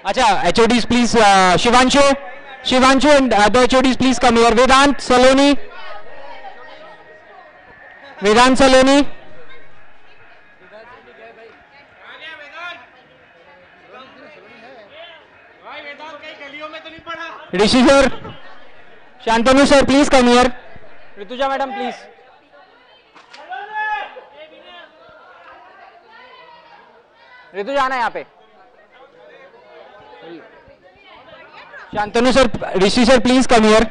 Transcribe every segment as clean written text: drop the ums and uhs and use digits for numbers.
अच्छा, HODs please, Shivanshu and other HODs please come here. Vedant Saloni. Rishi sir, Shantanu sir, please come here. Rituja madam, please. Rutuja आना यहाँ पे. Shantanu sir, Rishi sir, please come here.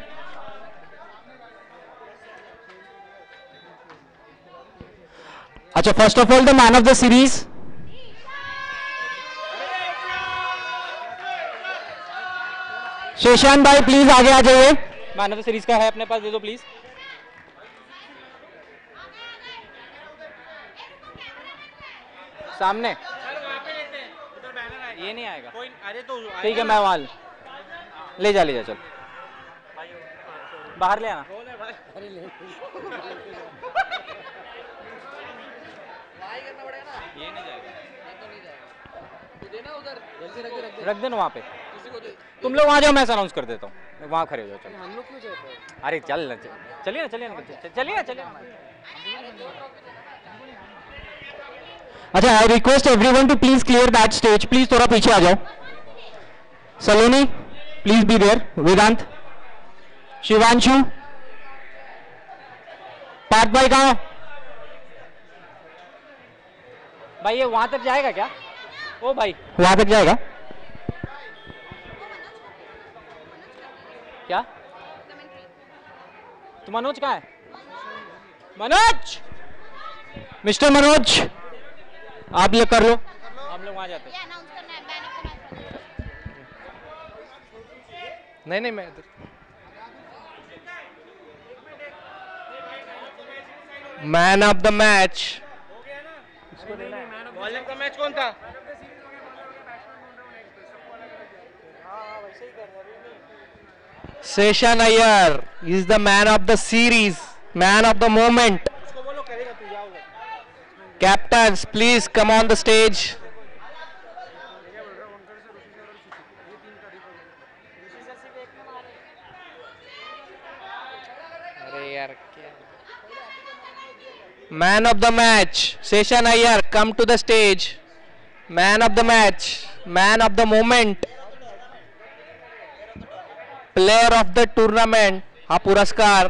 अच्छा, first of all the man of the series. शेशान भाई please आगे आ जाइए. Man of the series का है अपने पास, दे दो प्लीज. सामने ये नहीं आएगा. अरे तो ठीक है, मैं वहां ले जा चल. बाहर ले आना. ये नहीं जाएगा. रख देना वहां पे. तुम लोग वहां जाओ, मैं अनाउंस कर देता हूँ. वहां खड़े हो जाओ. चलो हम लोग क्यों जाते हैं? अरे चलिए ना. अच्छा, I request everyone to please clear that stage. Please थोड़ा पीछे आ जाओ. Saloni please be there. Vedant, Shivanshu, Parth भाई कहाँ? भाई ये वहां तक जाएगा क्या? ओ भाई वहां तक जाएगा क्या? तो मनोज कहाँ है? मनोज, मिस्टर मनोज, आप ये कर लो. हम लोग वहां जाते हैं. नहीं मैं इधर. Man of the match. Bowling का मैच कौन था? Seshan Iyer is the man of the series, man of the moment. Captains, please come on the stage. Man of the match, Seshan Iyer, come to the stage. Man of the match, man of the moment. Player of the tournament हा पुरस्कार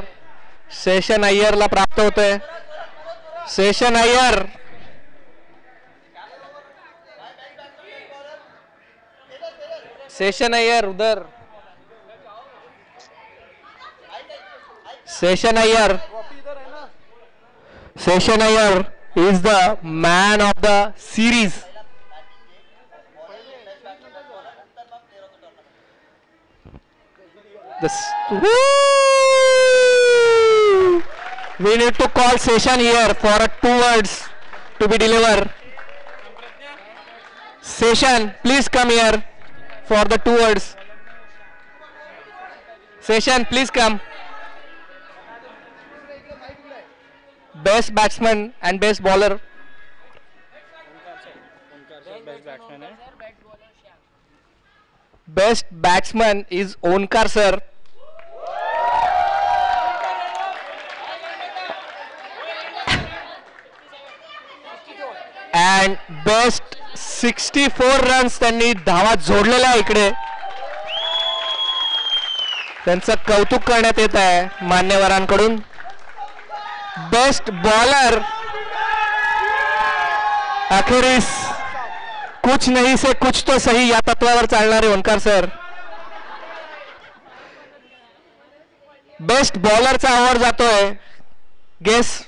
session अय्यरला प्राप्त होतोय. Session Iyer, session Iyer उधर. Session Iyer is the man of the series. We need to call Seshan here for 2 words to be delivered. Seshan, please come here for the 2 words. Seshan, please come. Best batsman and best bowler. Best batsman is Onkar sir. And best 64 runs त्यांनी धावा जोडलेला आहे इकडे. त्यांचं कौतुक करण्यात येत आहे मान्यवरांकडून. बेस्ट बॉलर अखेरीस कुछ नहीं से कुछ तो सही या तत्वावर चालणारे ओंकार सर. बेस्ट बॉलरचा अवॉर्ड जातोय गेस.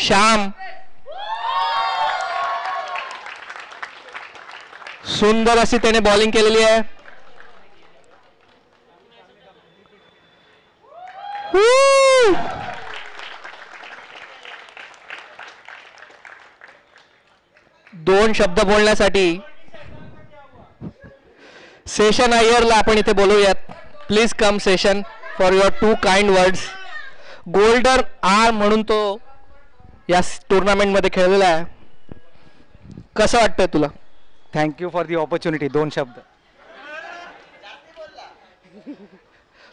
श्याम, सुंदर अशी त्याने बॉलिंग केलेली आहे. दोन शब्द बोलण्यासाठी सेशन अय्यरला आपण इथे बोलूयात. Please come session for your 2 kind words. Golden R म्हणून तो या टुर्नामेंटमध्ये खेळलेला आहे. कसं वाटतंय तुला? Thank you for the opportunity. 2 शब्द.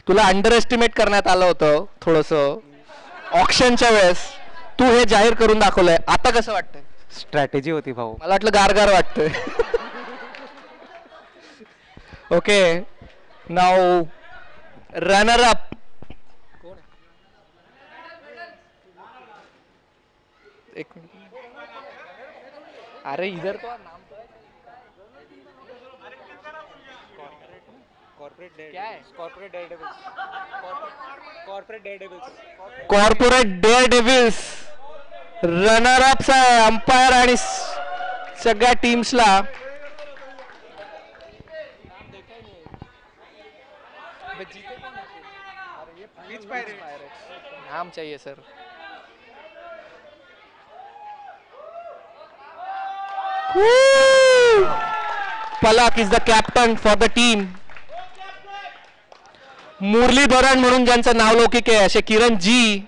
तुला अंडर एस्टिमेट करण्यात आलं होतं थोडंसं ऑक्शनच्या वेळेस. तू हे जाहीर करून दाखवलंय. आता कसं वाटतंय? स्ट्रॅटेजी होती भाऊ. मला वाटलं गारगार वाटतंय. ओके, नाव रनर अप. एक मिनिट. अरे इधर तो नाम corporate daredevils runner ups आहे. अंपायर आणि सगळ्या टीम्सला नाम चाहिए sir. Palak is the captain for the team. Muralidharan म्हणून ज्यांचं नाव लौकिक आहे असे किरण जी,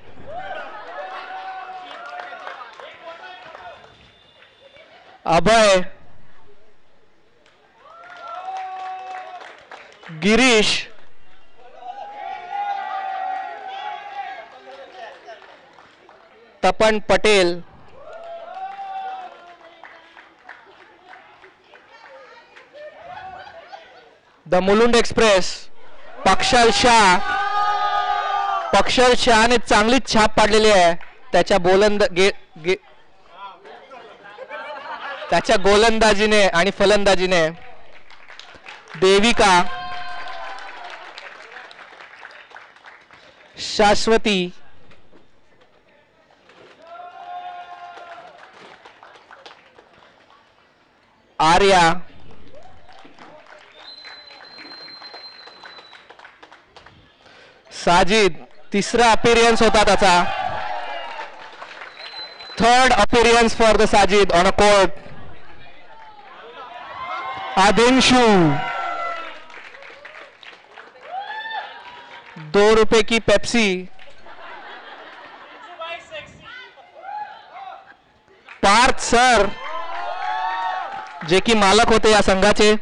अभय, गिरीश, तपन पटेल, द मुलुंड एक्सप्रेस, पक्षल शहाने चांगलीच छाप पाडलेली आहे त्याच्या त्याच्या गोलंदाजीने आणि फलंदाजीने. देविका, शाश्वती, आर्या, साजिद. तिसरा अपीरियन्स होता त्याचा. 3rd appearance for the Sajid on a court. आदिंशु, 2 रुपए की पेप्सी. पार्थ सर जे की मालक होते या संघाचे.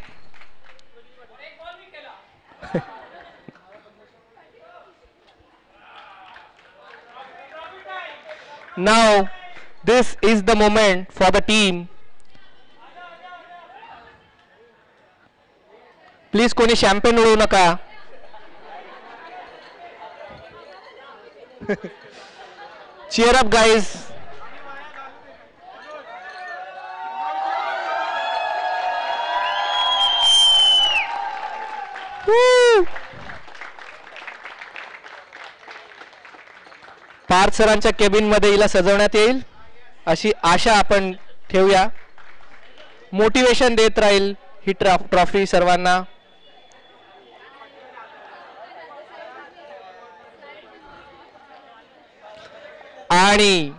Now this is the moment for the team. Please कोणी शॅम्पेन उडवू नका. Cheer up guys. पार्थ सरांच्या केबिन मध्ये हिला सजवण्यात येईल अशी आशा आपण ठेवूया. मोटिवेशन देत राहील ही ट्रॉफी सर्वांना. आणि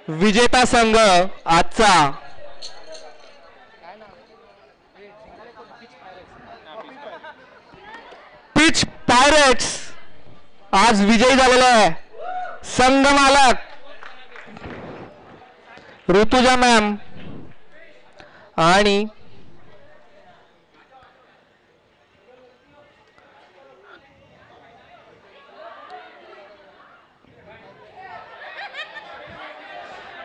विजेता संघ आजचा पिच पायरेट्स आज विजयी झालेला आहे. संघ मालक ऋतुजा मॅम आणि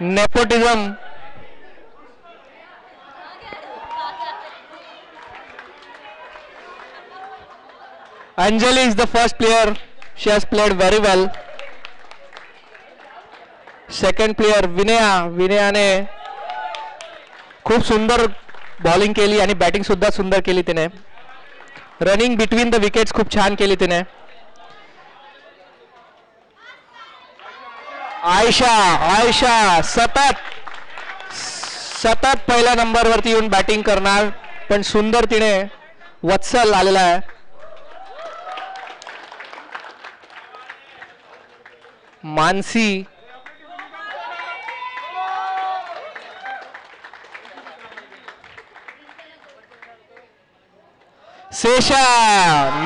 nepotism. Anjali is the first player. She has played very well. Second player विनयाने खूप सुंदर बॉलिंग केली आणि बॅटिंग सुद्धा सुंदर केली तिने. रनिंग बिटवीन द विकेट्स खूप छान केली तिने. आयशा सतत पहिल्या नंबरवरती येऊन बॅटिंग करणार पण सुंदर तिने. वत्सल आलेला आहे. मानसी, शेषा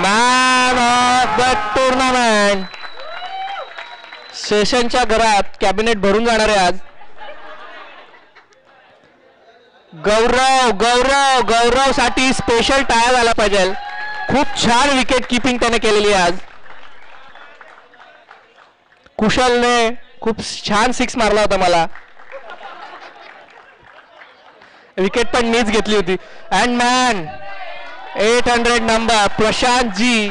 मॅन ऑफ द टुर्नामेंट. सेशनच्या घरात कॅबिनेट भरून जाणार आहे आज. गौरव साठी स्पेशल टाळ्या झाला पाहिजे. खूप छान विकेट किपिंग त्याने केलेली आहे आज. कुशलने खूप छान सिक्स मारला होता मला. विकेट पण मीच घेतली होती. And man 800 number Prashant ji.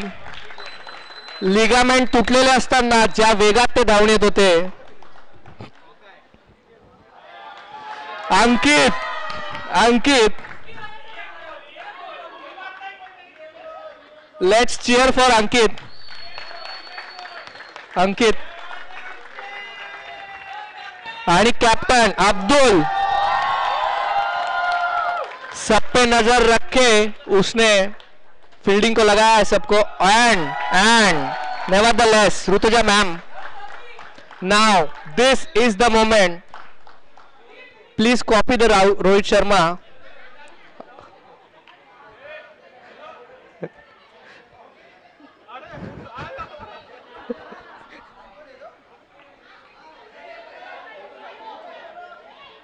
Ligament तुटलेले असताना ज्या वेगात ते धावून येत होते. Ankit let's cheer for Ankit. आणि कॅप्टन अब्दुल. सब पे नजर रखे उसने फील्डिंग को लगाया है सबको. And nevertheless Rutuja ma'am, now this is the moment. Please copy the Rohit Sharma.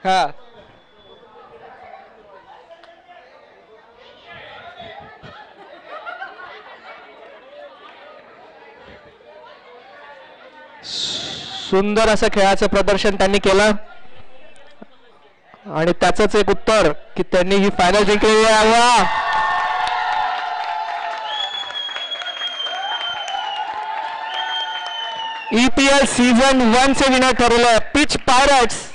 हाँ सुंदर असं खेळाचं प्रदर्शन त्यांनी केलं आणि त्याचंच एक उत्तर की त्यांनी ही फायनल जिंकलेली आहे. EPL सीझन 1 चे विनर ठरवलं पिच पायरेट्स.